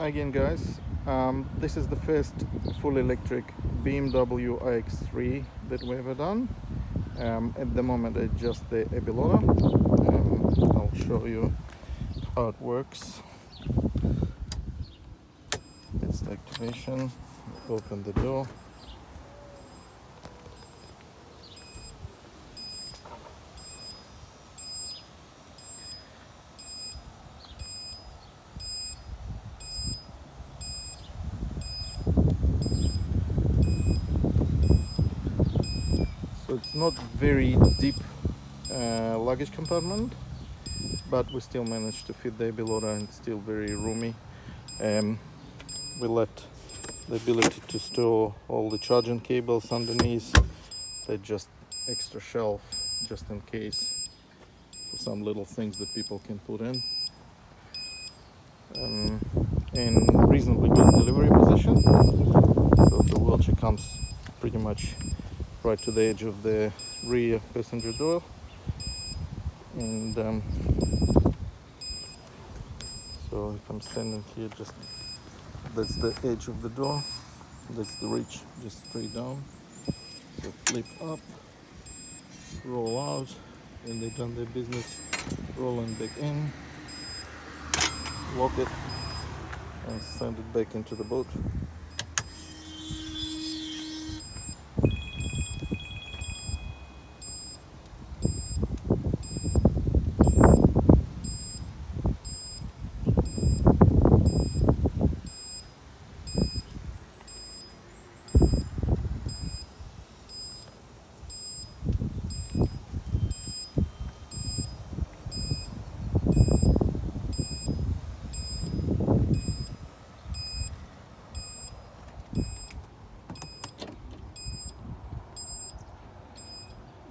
Hi again, guys. This is the first full electric BMW ix3 that we ever done. At the moment it's just the Abiloader. I'll show you how it works. It's the activation. Open the door. So it's not very deep luggage compartment, but we still managed to fit the Abiloader and it's still very roomy. We left the ability to store all the charging cables underneath. They're just extra shelf just in case for some little things that people can put in. In reasonably good delivery position, so the wheelchair comes pretty much right to the edge of the rear passenger door, and so if I'm standing here, just that's the edge of the door, that's the reach, just straight down. So flip up, roll out, and they've done their business. Rolling back in, lock it, and send it back into the boat.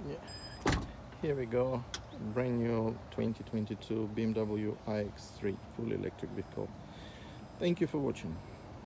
Yeah, here we go, brand new 2022 BMW ix3 fully electric vehicle. Thank you for watching.